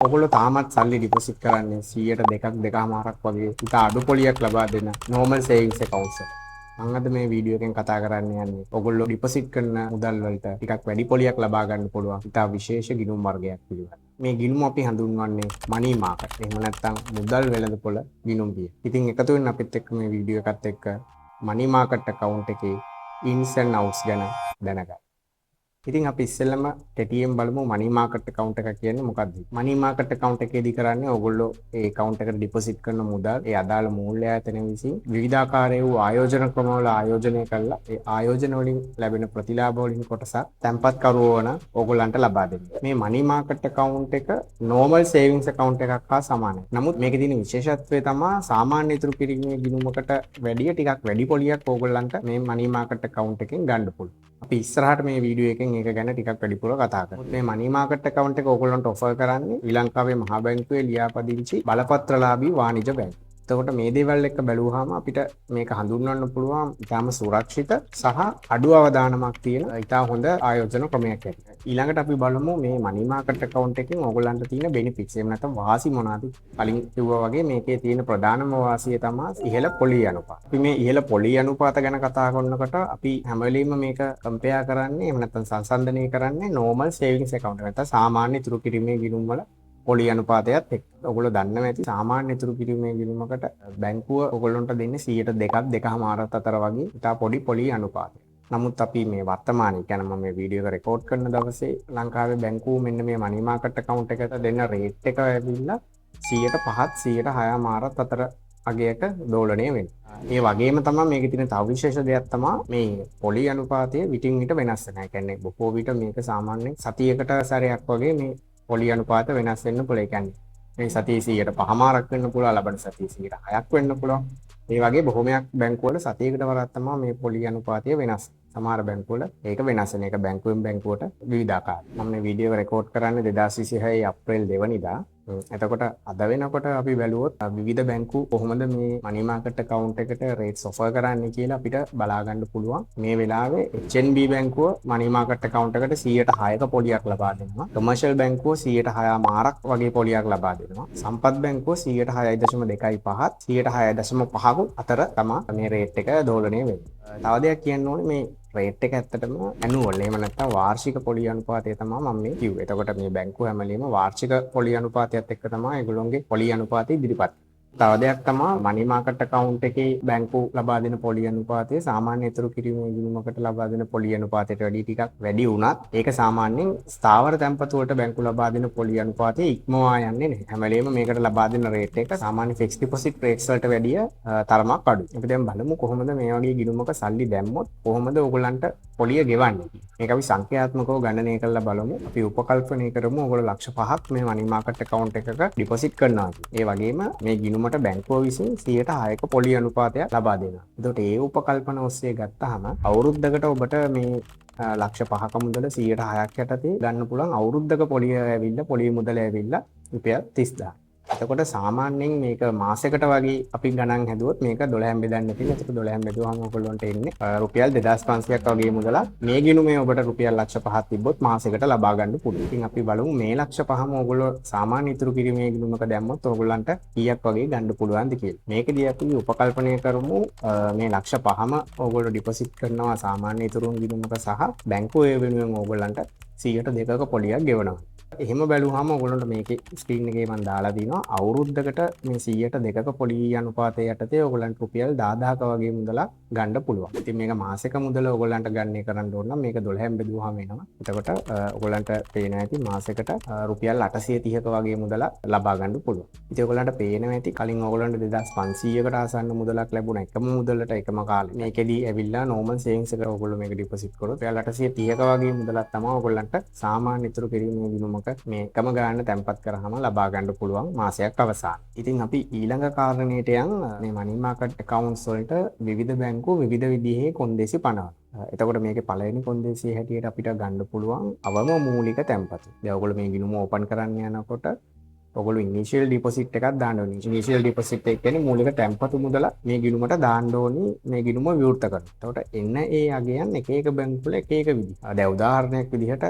ඔයගොල්ලෝ තාමත් සල්ලි ඩිපොසිට් කරන්නේ 100ට දෙකක් දෙකමාරක් වගේ ඉත අඩු පොලියක් ලබා දෙන normal savings accounts වල. මම අද මේ වීඩියෝ එකෙන් කතා කරන්න යන්නේ ඔයගොල්ලෝ ඩිපොසිට් කරන මුදල් වලට ටිකක් වැඩි පොලියක් ලබා ගන්න පුළුවන් ඉත විශේෂ ගිණුම් වර්ගයක් පිළිබඳව. මේ ගිණුම අපි හඳුන්වන්නේ money market. එහෙම නැත්නම් මුදල් වෙළඳපොළ ගිණුම් බිය. ඉතින් එකතු වෙන්න අපිත් එක්ක මේ වීඩියෝ එකත් එක්ක money market account එකේ ins and outs ගැන දැනගන්න. ඉතින් අපි ඉස්සෙල්ලම කෙටියෙන් බලමු මනි මාකට් account එක කියන්නේ මොකක්ද? මනි මාකට් account එකේදී කරන්නේ ඕගොල්ලෝ ඒ account එකට ඩිපොසිට් කරන මුදල් ඒ අදාළ මූල්‍ය ආයතන විසින් විවිධාකාරයේ වූ ආයෝජන ක්‍රමවල ආයෝජනය කළා. ඒ ආයෝජන වලින් ලැබෙන ප්‍රතිලාභ වලින් කොටසක් තැන්පත් කරුවවන ඕගොල්ලන්ට ලබා දෙනවා. මේ මනි මාකට් account එක normal savings account එකක් හා සමානයි. නමුත් මේකේ තියෙන විශේෂත්වය තමයි සාමාන්‍ය ඉතුරු කිරීමේ ගිණුමකට වැඩිය ටිකක් වැඩි පොලියක් ඕගොල්ලන්ට මේ මනි මාකට් account එකෙන් ගන්න පුළුවන්. අපි ඉස්සරහට මේ වීඩියෝ එකෙන් ඒක ගැන ටිකක් වැඩිපුර කතා කරමු. මේ මනි මාකට් account එක ඕගොල්ලන්ට ඔෆර් කරන්නේ ශ්‍රී ලංකාවේ මහා බැංකුවේ ලියාපදිංචි බලපත්‍රලාභී වාණිජ බැංකුව. එතකොට මේ දේවල් එක්ක බැලුවාම අපිට මේක හඳුන්වන්න පුළුවන් ඉතාම සුරක්ෂිත සහ අඩු අවදානමක් තියෙන ඉතා හොඳ ආයෝජන ක්‍රමයක් ඇති. ඊළඟට අපි බලමු මේ මනි මාකට් account එකෙන් ඕගොල්ලන්ට තියෙන benefits. එහෙම නැත්නම් වාසි මොනවාද? කලින් කිව්වා වගේ මේකේ තියෙන ප්‍රධානම වාසිය තමයි ඉහළ පොලී අනුපාත. අපි මේ ඉහළ පොලී අනුපාත ගැන කතා කරනකොට අපි හැම වෙලෙම මේක කම්පෙයාර් කරන්නේ එහෙම නැත්නම් සංසන්දනය කරන්නේ normal savings account නැත්නම් සාමාන්‍ය ඉතුරු කිරීමේ ගිණුම් වල පොලි අනුපාතයත් එක්ක. ඔයගොල්ලෝ දන්නවා ඇති සාමාන්‍ය ඉතුරු කිරීමේ ගිණුමකට බැංකුව ඔයගොල්ලන්ට දෙන්නේ 100ට දෙකක් දෙකමාරක් අතර වගේ ඉතා පොඩි පොලි අනුපාතයක්. නමුත් අපි මේ වර්තමානයේ කියන්නේ මම මේ වීඩියෝ එක රෙකෝඩ් කරන දවසේ ලංකාවේ බැංකුව මෙන්න මේ මනි මාකට් account එකට දෙන්න රේට් එක ඇවිල්ලා 105ත් 106මාරක් අතර අගයක දෝලණය වෙනවා. ඒ වගේම තමයි මේකේ තියෙන තව විශේෂ දෙයක් තමයි මේ පොලි අනුපාතය විටින් විට වෙනස් වෙනවා. ඒ කියන්නේ බොහෝ විට මේක සාමාන්‍යයෙන් සතියකට සැරයක් වගේ මේ පොලි අනුපාත වෙනස් වෙන්න පුළුවන්. ඒ කියන්නේ මේ සතියේ 100%ක් වෙන්න පුළුවන්, ලබන සතියේ 100%ක් වෙන්න පුළුවන්. ඒ වගේ බොහොමයක් බැංකුවල සතියකට වරක් තමයි මේ පොලි අනුපාතය වෙනස්. සමහර බැංකුවල ඒක වෙනස් වෙන එක බැංකුවෙන් බැංකුවට විවිධාකාරයි. මම මේ වීඩියෝ එක රෙකෝඩ් කරන්නේ 2026 අප්‍රේල් 2 වෙනිදා. එතකොට අද වෙනකොට අපි බැලුවොත් විවිධ බැංකු කොහොමද මේ මනි මාකට් account එකට rates offer කරන්නේ කියලා අපිට බලා ගන්න පුළුවන්. මේ වෙලාවේ HNB බැංකුව මනි මාකට් account එකට 106ක පොලියක් ලබා දෙනවා. කොමර්ෂල් බැංකුව 106 මාරක් වගේ පොලියක් ලබා දෙනවා. සම්පත් බැංකුව 106.25ත් 106.5ක අතර තමයි මේ රේට් එක දෝලණය වෙන්නේ. තව දෙයක් කියන්න ඕනේ මේ රේට් එක ඇත්තටම ඇනුවල් එහෙම නැත්නම් වාර්ෂික පොලි අනුපාතය තමයි මම මේ කිව්වේ. එතකොට මේ බැංකුව හැම වෙලෙම වාර්ෂික පොලි අනුපාතයත් එක්ක තමයි ඒගොල්ලොන්ගේ පොලි අනුපාතය ඉදිරිපත්. තව දෙයක් තමයි මනි මාකට් account එකේ බැංකු ලබා දෙන පොලි අනුපාතය සාමාන්‍ය ඉතුරු කිරීමේ ගිණුමකට ලබා දෙන පොලි අනුපාතයට වැඩි ටිකක් වැඩි වුණත් ඒක සාමාන්‍යයෙන් ස්ථාවර තැන්පතු වලට බැංකු ලබා දෙන පොලි අනුපාතය ඉක්මවා යන්නේ නැහැ. හැම වෙලෙම මේකට ලබා දෙන රේට් එක සාමාන්‍ය ෆික්ස්ඩ් ඩිපොසිට් රේට්ස් වලට වැඩිය තරමක් අඩුයි. අපි දැන් බලමු කොහොමද මේ වගේ ගිණුමක සල්ලි දැම්මොත් කොහොමද ඕගොල්ලන්ට පොලිය ගෙවන්නේ. මේක අපි සංඛ්‍යාත්මකව ගණනය කරලා බලමු. අපි උපකල්පනය කරමු ඕගොල්ලෝ ලක්ෂ 5ක් මේ මනි මාකට් account එකක ඩිපොසිට් කරනවා. ඒ වගේම මේ ගිණුමට බැංකුව විසින් 106ක පොලි අනුපාතයක් ලබා දෙනවා. එතකොට ඒ උපකල්පන ඔස්සේ ගත්තාම අවුරුද්දකට ඔබට මේ ලක්ෂ 5ක මුදල 106ක් යටතේ ගන්න පුළුවන්. අවුරුද්දක පොලිය ඇවිල්ලා පොලි මුදල ඇවිල්ලා රුපියල් 30000. එතකොට සාමාන්‍යයෙන් මේක මාසයකට වගේ අපි ගණන් හැදුවොත් මේක 12න් බෙදන්න තියෙනවා. ඒක 12න් බෙදුවාම ඔයගොල්ලන්ට එන්නේ රුපියල් 2500ක් වගේ මුදලක්. මේ ගිණුමේ ඔබට රුපියල් ලක්ෂ 5ක් තිබ්බොත් මාසයකට ලබා ගන්න පුළුවන්. ඉතින් අපි බලමු මේ ලක්ෂ 5ම ඔයගොල්ලෝ සාමාන්‍ය ඉතුරු කිරීමේ ගිණුමක දැම්මොත් ඔයගොල්ලන්ට කීයක් වගේ ගන්න පුළුවන්ද කියලා. මේකදී අපි උපකල්පනය කරමු මේ ලක්ෂ 5ම ඔයගොල්ලෝ ඩිපොසිට් කරනවා සාමාන්‍ය ඉතුරු ගිණුමක සහ බැංකුවේ වෙනුවෙන් ඔයගොල්ලන්ට 102ක පොලියක් ගෙවනවා. එහෙම බැලුවාම ඔයගොල්ලන්ට මේකේ ස්ක්‍රීන් එකේ මම දාලා දිනවා අවුරුද්දකට මේ 102ක පොලි අනුපාතය යටතේ ඔයගොල්ලන්ට රුපියල් 10000ක වගේ මුදලක් ගන්න පුළුවන්. ඉතින් මේක මාසික මුදල ඔයගොල්ලන්ට ගන්න කරන්න ඕන නම් මේක 12න් බෙදුවාම වෙනවා. එතකොට ඔයගොල්ලන්ට පේනවා ඇති මාසෙකට රුපියල් 830ක වගේ මුදලක් ලබා ගන්න පුළුවන්. ඉතින් ඔයගොල්ලන්ට පේනවා ඇති කලින් ඔයගොල්ලන්ට 2500කට ආසන්න මුදලක් ලැබුණා එකම මුදලට එකම කාලේ. මේකෙදී ඇවිල්ලා normal savings එකට ඔයගොල්ලෝ මේක ඩිපොසිට් කරොත් රුපියල් 830ක වගේ මුදලක් තමයි ඔයගොල්ලන්ට සාමාන්‍ය ඉතුරු කිරීමේ ගිණුමක මේ එකම ගාන තැන්පත් කරාම ලබා ගන්න පුළුවන් මාසයක් අවසාන. ඉතින් අපි ඊළඟ කාරණේට යන් මේ මනි මාකට් accounts වලට විවිධ බැංකු විවිධ විදිහේ කොන්දේසි පනවනවා. එතකොට මේකේ පළවෙනි කොන්දේසිය හැටියට අපිට ගන්න පුළුවන් අවම මූලික තැන්පතු. දැන් ඔයගොල්ලෝ මේ ගිණුම ඕපන් කරන්න යනකොට ඔයගොල්ලෝ ඉනිෂියල් ඩිපොසිට් එකක් දාන්න ඕනේ. ඉනිෂියල් ඩිපොසිට් එක කියන්නේ මූලික තැන්පතු මුදල මේ ගිණුමට දාන්න ඕනි මේ ගිණුම විවෘත කරනවා. එතකොට එන්න ඒ අගයන් එක එක බැංකු වල එක එක විදිහ. දැන් උදාහරණයක් විදිහට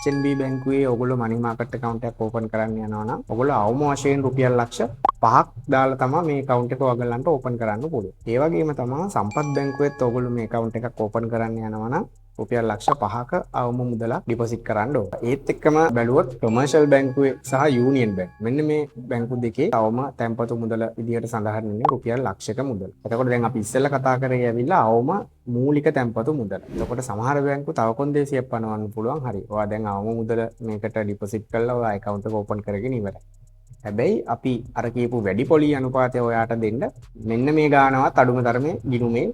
HNB බැංකුවේ ඔයගොල්ලෝ මනි මාකට් account එකක් ඕපන් කරන්න යනවා නම් ඔයගොල්ලෝ අවම වශයෙන් රුපියල් ලක්ෂ 5ක් දාලා තමයි මේ account එක ඔයගලන්ට ඕපන් කරන්න පුළුවන්. ඒ වගේම තමයි සම්පත් බැංකුවෙත් ඔයගොල්ලෝ මේ account එකක් ඕපන් කරන්න යනවා නම් රුපියල් ලක්ෂ 5ක අවම මුදලක් ඩිපොසිට් කරන්න ඕන. ඒත් එක්කම බැලුවොත් කොමර්ෂල් බැංකුවේ සහ යූනියන් බැංක් මෙන්න මේ බැංකු දෙකේ අවම තැන්පතු මුදල විදිහට සඳහන් වෙන්නේ රුපියල් ලක්ෂක මුදල. එතකොට දැන් අපි ඉස්සෙල්ලා කතා කරේ ඇවිල්ලා අවම මූලික තැන්පතු මුදල. එතකොට සමහර බැංකු තව කොන්දේසියක් පනවන්න පුළුවන්. හරි. ඔයා දැන් අවම මුදල මේකට ඩිපොසිට් කරලා ඔයා account එක ඕපන් කරගෙන ඉවරයි. හැබැයි අපි අර කියපු වැඩි පොලි අනුපාතය ඔයාට දෙන්න මෙන්න මේ ගානවත් අඩුම තරමේ ගිණුමේ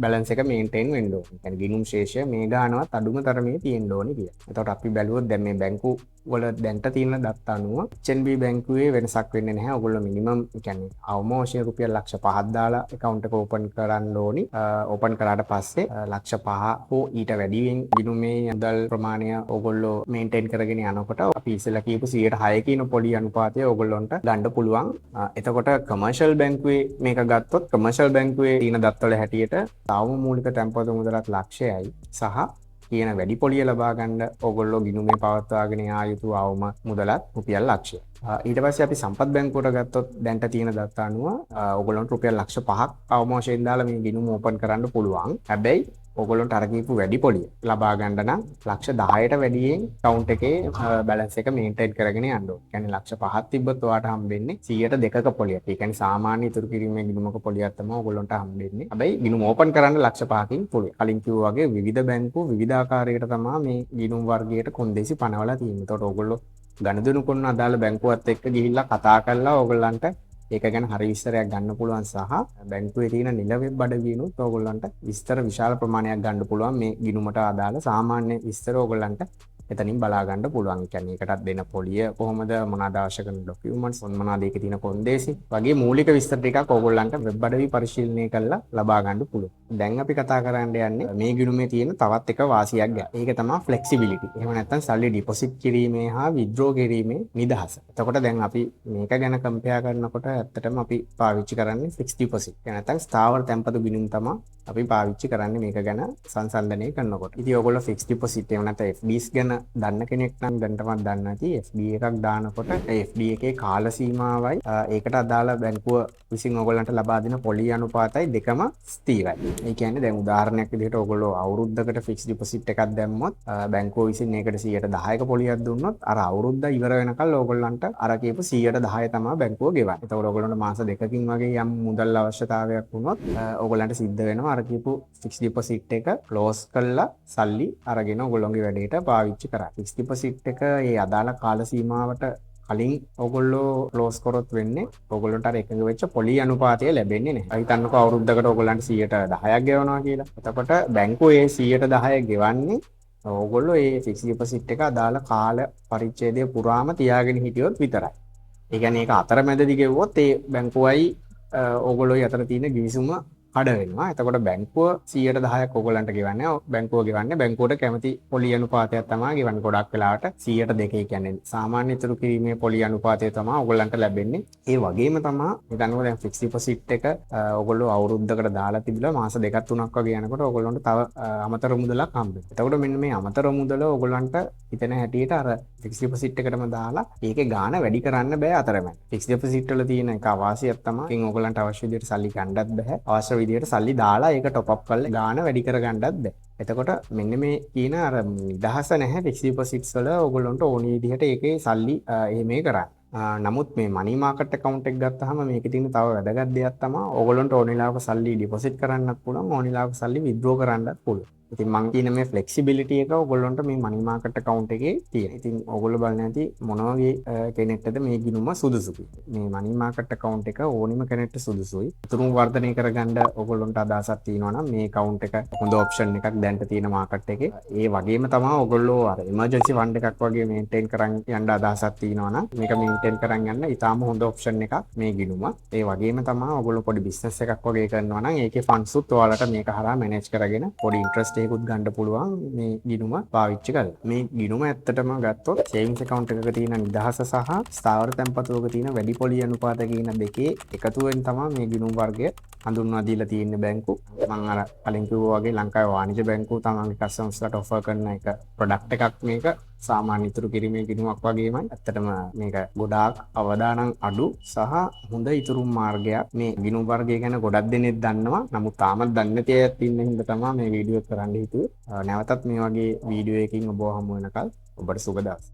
බැලන්ස් එක මේන්ටේන් වෙන්න ඕනේ. يعني ගිණුම් ශේෂය මේ ගානවත් අඩුම තරමේ තියෙන්න ඕනේ කියලා. එතකොට අපි බැලුවොත් දැන් මේ බැංකු වල දැන්ට තියෙන දත්ත අනුව HNB බැංකුවේ වෙනසක් වෙන්නේ නැහැ. ඔයගොල්ලෝ මිනිමම් يعني අවම වශයෙන් රුපියල් ලක්ෂ 5ක් දාලා account එක ඕපන් කරන්න ඕනි. ඕපන් කරාට පස්සේ ලක්ෂ 5 හෝ ඊට වැඩියෙන් ගිණුමේ මුදල් ප්‍රමාණය ඔයගොල්ලෝ මේන්ටේන් කරගෙන යනකොට අපි ඉස්සෙල්ලා කියපු 106 කියන පොලි අනුපාතය ඔයගොල්ලන්ට ගන්න පුළුවන්. එතකොට කමර්ෂල් බැංකුවේ මේක ගත්තොත් කමර්ෂල් බැංකුවේ තියෙන දත්ත හැටියට තවම මූලික තැන්පතු මුදලක් ලක්ෂයයි සහ කියන වැඩි පොලිය ලබා ගන්න ඔයගොල්ලෝ ගිණුමේ පවත්වාගෙන යා යුතු අවම මුදලත් රුපියල් ලක්ෂය. ඊට පස්සේ අපි සම්පත් බැංකුවට ගත්තොත් දැන්ට තියෙන දත්ත අනුව ඔයගොල්ලන්ට රුපියල් ලක්ෂ 5ක් අවම වශයෙන් දාලා මේ ගිණුම ඕපන් කරන්න පුළුවන්. හැබැයි ඔයගොල්ලන්ට අර කියපු වැඩි පොලිය ලබා ගන්න නම් ලක්ෂ 10ට වැඩියෙන් account එකේ බැලන්ස් එක මේන්ටේන් කරගෙන යන්න ඕනේ. කියන්නේ ලක්ෂ 5ක් තිබ්බොත් ඔයාට හම්බෙන්නේ 102ක පොලියක්. ඒ කියන්නේ සාමාන්‍ය ඉතුරු කිරීමේ ගිණුමක පොලියක් තමයි ඔයගොල්ලන්ට හම්බෙන්නේ. හැබැයි ගිණුම ඕපන් කරන්න ලක්ෂ 5කින් පුළුවන්. කලින් කිව්වා වගේ විවිධ බැංකු විවිධ ආකාරයකට තමයි මේ ගිණුම් වර්ගයට කොන්දේසි පනවලා තියෙන්නේ. ඒතකොට ඔයගොල්ලෝ ගනුදෙනු කරන අදාළ බැංකුවත් එක්ක ගිහිල්ලා කතා කරලා ඔයගොල්ලන්ට ඒක ගැන හරි විස්තරයක් ගන්න පුළුවන් සහ බැංකුවේ තියෙන නිල වෙබ් අඩවියනොත් ඔයගොල්ලන්ට විස්තර විශාල ප්‍රමාණයක් ගන්න පුළුවන් මේ ගිණුමට අදාළ සාමාන්‍ය විස්තර ඔයගොල්ලන්ට එතනින් බලා ගන්න පුළුවන්. ඒ කියන්නේ ඒකටත් දෙන පොලිය කොහොමද මොනවාද අවශ්‍ය කරන ඩොකියුමන්ට්ස් මොනවාද ඒකේ තියෙන කොන්දේසි වගේ මූලික විස්තර ටිකක් ඔයගොල්ලන්ට වෙබ් අඩවි පරිශීලනය කරලා ලබා ගන්න පුළුවන්. දැන් අපි කතා කරන්න යන්නේ මේ ගිණුමේ තියෙන තවත් එක වාසියක් ගැන. ඒක තමයි ෆ්ලෙක්සිබිලිටි. එහෙම නැත්නම් සල්ලි ඩිපොසිට් කිරීමේ හා විත්ඩ්‍රෝ කිරීමේ නිදහස. එතකොට දැන් අපි මේක ගැන කම්පෙයාර් කරනකොට ඇත්තටම අපි පාවිච්චි කරන්නේ ෆික්ස් ඩිපොසිට්. ඒ නැත්නම් ස්ථාවර තැන්පතු ගිණුම් තමයි අපි පාවිච්චි කරන්නේ මේක ගැන සංසන්දනය කරනකොට. ඉතින් ඔයගොල්ලෝ ෆික්ස් ඩිපොසිට් එහෙම නැත්නම් FDs ගැන දන්න කෙනෙක් නම් දැන්ටමත් දන්න ඇති FD එකක් දානකොට FD එකේ කාල සීමාවයි ඒකට අදාළ බැංකුව විසින් ඔයගොල්ලන්ට ලබා දෙන පොලි අනුපාතයි දෙකම ස්ථිරයි. ඒ කියන්නේ දැන් උදාහරණයක් විදිහට ඔයගොල්ලෝ අවුරුද්දකට ෆික්ස් ඩිපොසිට් එකක් දැම්මොත් බැංකුව විසින් ඒකට 10%ක පොලියක් දුන්නොත් අර අවුරුද්ද ඉවර වෙනකල් ඔයගොල්ලන්ට අර කියපු 110 තමයි බැංකුව ගෙවන්නේ. එතකොට ඔයගොල්ලන්ට මාස දෙකකින් වගේ යම් මුදල් අවශ්‍යතාවයක් වුණොත් ඔයගොල්ලන්ට සිද්ධ වෙනවා අර කියපු ෆික්ස් ඩිපොසිට් එක ක්ලෝස් කරලා සල්ලි අරගෙන ඔයගොල්ලෝගේ වැඩේට පාවිච්චි කරා. ෆික්ස් ඩිපොසිට් එක ඒ අදාළ කාල සීමාවට කලින් ඔයගොල්ලෝ ක්ලෝස් කරොත් වෙන්නේ ඔයගොල්ලන්ට අර එකඟ වෙච්ච පොලි අනුපාතය ලැබෙන්නේ නැහැ. හිතන්නකෝ අවුරුද්දකට ඔයගොල්ලන්ට 10%ක් ගෙවනවා කියලා. එතකොට බැංකුවේ 10% ගෙවන්නේ ඔයගොල්ලෝ ඒ ෆික්ස් ඩිපොසිට් එක අදාළ කාල පරිච්ඡේදය පුරාම තියාගෙන හිටියොත් විතරයි. ඒ කියන්නේ ඒක අතරමැදදි ගෙවුවොත් ඒ බැංකුවයි ඔයගොල්ලෝයි අතර තියෙන ගිවිසුම කඩ වෙනවා. එතකොට බැංකුව 110ක් ඔයගොල්ලන්ට ගෙවන්නේ. බැංකුව ගෙවන්නේ බැංකුවට කැමති පොලි අනුපාතයක් තමයි ගෙවන්නේ. ගොඩක් වෙලාවට 102 කියන්නේ සාමාන්‍ය ඉතුරු කිරීමේ පොලි අනුපාතය තමයි ඔයගොල්ලන්ට ලැබෙන්නේ. ඒ වගේම තමයි හිතන්නකෝ දැන් ෆික්ස් ඩිපොසිට් එක ඔයගොල්ලෝ අවුරුද්දකට දාලා තිබිලා මාස 2-3ක් වගේ යනකොට ඔයගොල්ලන්ට තව අමතර මුදලක් හම්බෙනවා. එතකොට මෙන්න මේ අමතර මුදල ඔයගොල්ලන්ට හිතන හැටියට අර ෆික්ස් ඩිපොසිට් එකටම දාලා ඒකේ ගාණ වැඩි කරන්න බෑ අතරමැද. ෆික්ස් ඩිපොසිට් වල තියෙන එක අවාසියක් තමයි ඉතින් ඔයගොල්ලන්ට අවශ්‍ය විදිහට සල්ලි ගන්නත් බෑ. අවශ්‍ය විදිහට සල්ලි දාලා ඒක টොප් අප් කරලා ගාණ වැඩි කරගන්නත් බෑ. එතකොට මෙන්න මේ කියන අර නිදහස නැහැ ෆික්ස් ඩිපොසිට්ස් වල ඔයගොල්ලන්ට ඕන විදිහට ඒකේ සල්ලි එහෙම කරන්න. නමුත් මේ මනි මාකට් account එක ගත්තාම මේකේ තියෙන තව වැදගත් දෙයක් තමයි ඔයගොල්ලන්ට ඕන වෙලාවක සල්ලි ඩිපොසිට් කරන්නත් පුළුවන් ඕන වෙලාවක සල්ලි විත්ඩ්‍රෝ කරන්නත් පුළුවන්. ඉතින් මං කියන මේ ෆ්ලෙක්සිබිලිටි එක ඔයගොල්ලන්ට මේ මනි මාකට් account එකේ තියෙන. ඉතින් ඔයගොල්ලෝ බලන්න ඇති මොන වගේ කෙනෙක්ටද මේ ගිණුම සුදුසු. මේ මනි මාකට් account එක ඕනිම කෙනෙක්ට සුදුසුයි. උතුරුම වර්ධනය කරගන්න ඔයගොල්ලන්ට අදහසක් තියෙනවා නම් මේ account එක හොඳ ඔප්ෂන් එකක් දැන්ට තියෙන මාකට් එකේ. ඒ වගේම තමයි ඔයගොල්ලෝ අර එමර්ජන්සි ෆන්ඩ් එකක් වගේ මේන්ටේන් කරන් යන්න අදහසක් තියෙනවා නම් මේක මේන්ටේන් කරන් යන්න ඉතාලම හොඳ ඔප්ෂන් එකක් මේ ගිණුම. ඒ වගේම තමයි ඔයගොල්ලෝ පොඩි බිස්නස් එකක් වගේ කරනවා නම් ඒකේ ෆන්ඩ්ස් උත් ඔයාලට මේක හරහා මැනේජ් කරගෙන පොඩි ඉන්ට්‍රස්ට් සහස්තයකුත් ගන්න පුළුවන් මේ ගිණුම පාවිච්චි කරලා. මේ ගිණුම ඇත්තටම ගත්තොත් සේවිංස් account එකක තියෙන නිදහස සහ ස්ථාවර තැන්පතුවක තියෙන වැඩි පොලි අනුපාත කියන දෙකේ එකතුවෙන් තමයි මේ ගිණුම් වර්ගය හඳුන්වා දීලා තියෙන්නේ බැංකු. මම අර කලින් කිව්වා වගේ ලංකාවේ වාණිජ බැංකුව තමන්ගේ කස්ටමර්ස්ලාට ඔෆර් කරන එක ප්‍රොඩක්ට් එකක් මේක. සාමාන්‍ය ඉතුරු කිරීමේ ගිණුමක් වගේමයි. ඇත්තටම මේක ගොඩාක් අවදානම් අඩු සහ හොඳ ඉතුරුම් මාර්ගයක්. මේ ගිණුම් වර්ගය ගැන ගොඩක් දෙනෙක් දන්නවා. නමුත් තාමත් දන්නේ නැති අයත් ඉන්න හින්දා තමයි මේ වීඩියෝ කරන්න හිතුවේ. නැවතත් මේ වගේ වීඩියෝ එකකින් ඔබව හමු වෙනකල් ඔබට සුබ දවසක්.